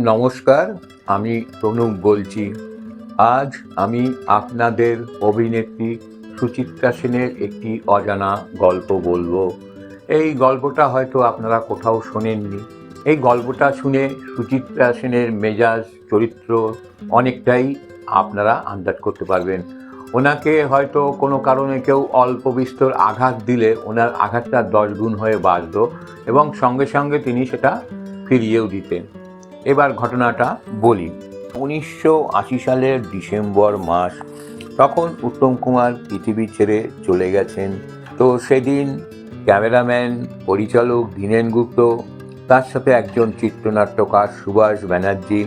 নমস্কার, আমি প্রণব বলছি। আজ আমি আপনাদের অভিনেত্রী সুচিত্রা সেনের একটি অজানা গল্প বলবো। এই গল্পটা হয়তো আপনারা কোথাও শোনেননি। এই গল্পটা শুনে সুচিত্রা সেনের মেজাজ, চরিত্র অনেকটাই আপনারা আন্দাজ করতে পারবেন। ওনাকে হয়তো কোনো কারণে কেউ অল্প বিস্তর আঘাত দিলে ওনার আঘাতটা 10 গুণ হয়ে বাড়ত এবং সঙ্গে সঙ্গে তিনি সেটা ফিরিয়েও দিতেন। এবার ঘটনাটা বলি। 1980 সালের ডিসেম্বর মাস, তখন উত্তম কুমার পৃথিবী ছেড়ে চলে গেছেন। তো সেদিন ক্যামেরাম্যান, পরিচালক দীনেন গুপ্ত, তার সাথে একজন চিত্রনাট্যকার সুভাষ ব্যানার্জি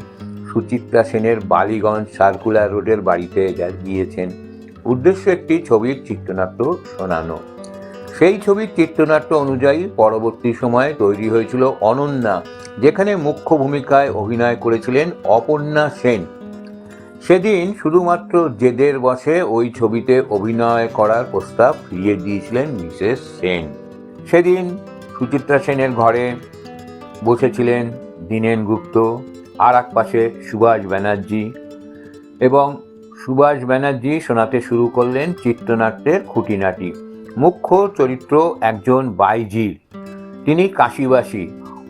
সুচিত্রা সেনের বালিগঞ্জ সার্কুলার রোডের বাড়িতে গিয়েছেন। উদ্দেশ্য একটি ছবির চিত্রনাট্য শোনানো। সেই ছবির চিত্রনাট্য অনুযায়ী পরবর্তী সময়ে তৈরি হয়েছিল অনন্যা, যেখানে মুখ্য ভূমিকায় অভিনয় করেছিলেন অপর্ণা সেন। সেদিন শুধুমাত্র জেদের বশে ওই ছবিতে অভিনয় করার প্রস্তাব ফিরিয়ে দিয়েছিলেন মিসেস সেন। সেদিন সুচিত্রা সেনের ঘরে বসেছিলেন দীনেন গুপ্ত, আর এক পাশে সুভাষ ব্যানার্জি, এবং সুভাষ ব্যানার্জি শোনাতে শুরু করলেন চিত্রনাট্যের খুঁটিনাটি। মুখ্য চরিত্র একজন বাইজির, তিনি কাশীবাসী।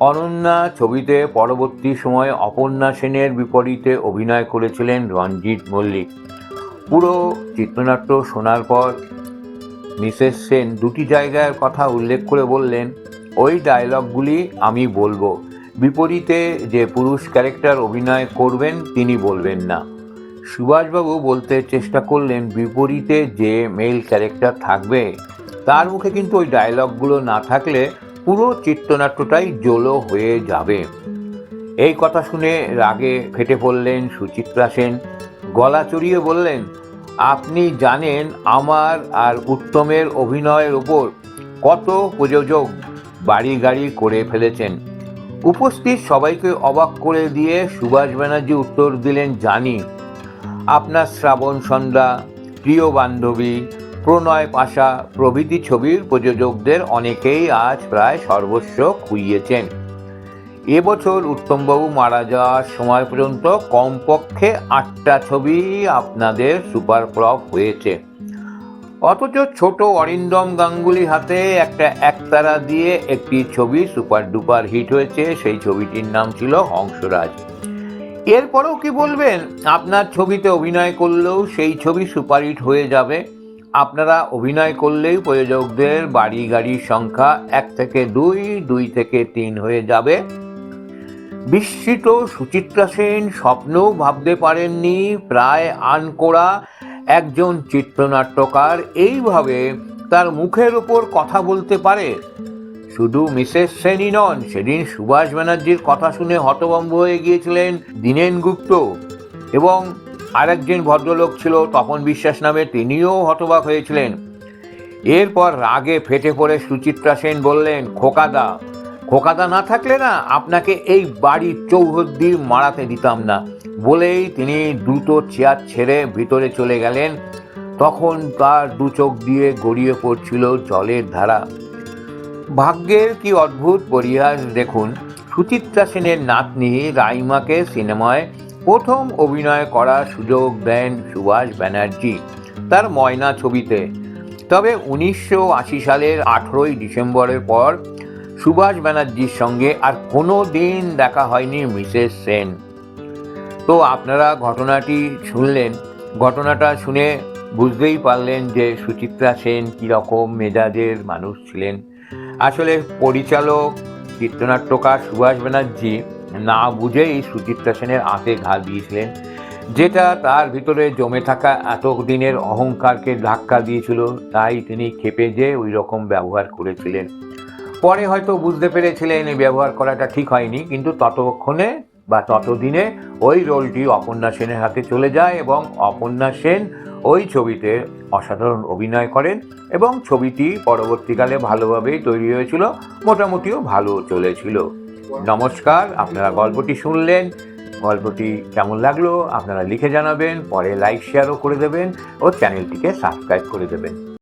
অনন্যা ছবিতে পরবর্তী সময়ে অপর্ণা সেনের বিপরীতে অভিনয় করেছিলেন রঞ্জিত মল্লিক। পুরো চিত্রনাট্য শোনার পর মিসেস সেন দুটি জায়গার কথা উল্লেখ করে বললেন, ওই ডায়লগগুলি আমি বলবো, বিপরীতে যে পুরুষ ক্যারেক্টার অভিনয় করবেন তিনি বলবেন না। সুভাষবাবু বলতে চেষ্টা করলেন, বিপরীতে যে মেল ক্যারেক্টার থাকবে তার মুখে কিন্তু ওই ডায়লগগুলো না থাকলে পুরো চিত্রনাট্যটাই জোলো হয়ে যাবে। এই কথা শুনে রাগে ফেটে পড়লেন সুচিত্রা সেন। গলা চড়িয়ে বললেন, আপনি জানেন আমার আর উত্তমের অভিনয়ের ওপর কত প্রযোজক বাড়ি গাড়ি করে ফেলেছেন। উপস্থিত সবাইকে অবাক করে দিয়ে সুভাষ ব্যানার্জি উত্তর দিলেন, জানি। আপনার শ্রাবণ সন্ধ্যা, প্রিয় বান্ধবী, প্রণয় পাশা প্রভৃতি ছবির প্রযোজকদের অনেকেই আজ প্রায় সর্বস্ব খুইয়েছেন। এবছর উত্তমবাবু মারা যাওয়ার সময় পর্যন্ত কমপক্ষে 8টা ছবি আপনাদের সুপার ফ্লপ হয়েছে। অথচ ছোট অরিন্দম গাঙ্গুলি হাতে একটা একতারা দিয়ে একটি ছবি সুপার ডুপার হিট হয়েছে। সেই ছবিটির নাম ছিল হংসরাজ। এরপরেও কি বলবেন, আপনার ছবিতে অভিনয় করলেও সেই ছবি সুপারহিট হয়ে যাবে। আপনারা অভিনয় করলেই প্রযোজকদের বাড়ি গাড়ির সংখ্যা 1 থেকে 2, 2 থেকে 3 হয়ে যাবে। বিস্মিত সুচিত্রা সেন স্বপ্নেও ভাবতে পারেননি প্রায় আনকোড়া একজন চিত্রনাট্যকার এইভাবে তার মুখের ওপর কথা বলতে পারে। শুধু মিসেস সেনই নন, সেদিন সুভাষ ব্যানার্জির কথা শুনে হতভম্ব হয়ে গিয়েছিলেন দীনেন গুপ্ত, এবং আরেকজন ভদ্রলোক ছিল তপন বিশ্বাস নামে, তিনিও হতবাক হয়েছিলেন। এরপর রাগে ফেটে পড়ে সুচিত্রা সেন বললেন, খোকাদা না থাকলে না আপনাকে এই বাড়ির চৌহদ্দি মারাতে দিতাম না। বলেই তিনি দ্রুত চেয়ার ছেড়ে ভিতরে চলে গেলেন। তখন তার দু চোখ দিয়ে গড়িয়ে পড়ছিল জলের ধারা। ভাগ্যের কি অদ্ভুত পরিহাস দেখুন, সুচিত্রা সেনের নাতনি রাইমাকে সিনেমায় প্রথম অভিনয় করার সুযোগ দেন সুভাষ ব্যানার্জি তার ময়না ছবিতে। তবে 1980 সালের 18ই ডিসেম্বরের পর সুভাষ ব্যানার্জির সঙ্গে আর কোনো দিন দেখা হয়নি মিসেস সেন। তো আপনারা ঘটনাটি শুনলেন। ঘটনাটা শুনে বুঝতেই পারলেন যে সুচিত্রা সেন কীরকম মেজাজের মানুষ ছিলেন। আসলে পরিচালক, চিত্রনাট্যকার সুভাষ ব্যানার্জি না বুঝেই সুচিত্রা সেনের আঁতে ঘা দিয়েছিলেন, যেটা তার ভিতরে জমে থাকা এতদিনের অহংকারকে ধাক্কা দিয়েছিল। তাই তিনি ক্ষেপে যেয়ে ওই রকম ব্যবহার করেছিলেন। পরে হয়তো বুঝতে পেরেছিলেন এই ব্যবহার করাটা ঠিক হয়নি, কিন্তু ততক্ষণে বা ততদিনে ওই রোলটি অপর্ণা সেনের হাতে চলে যায় এবং অপর্ণা সেন ওই ছবিতে অসাধারণ অভিনয় করেন এবং ছবিটি পরবর্তীকালে ভালোভাবেই তৈরি হয়েছিল, মোটামুটিও ভালো চলেছিল। নমস্কার, আপনারা গল্পটি শুনলেন। গল্পটি কেমন লাগলো আপনারা লিখে জানাবেন, পরে লাইক শেয়ারও করে দেবেন ও চ্যানেলটিকে সাবস্ক্রাইব করে দেবেন।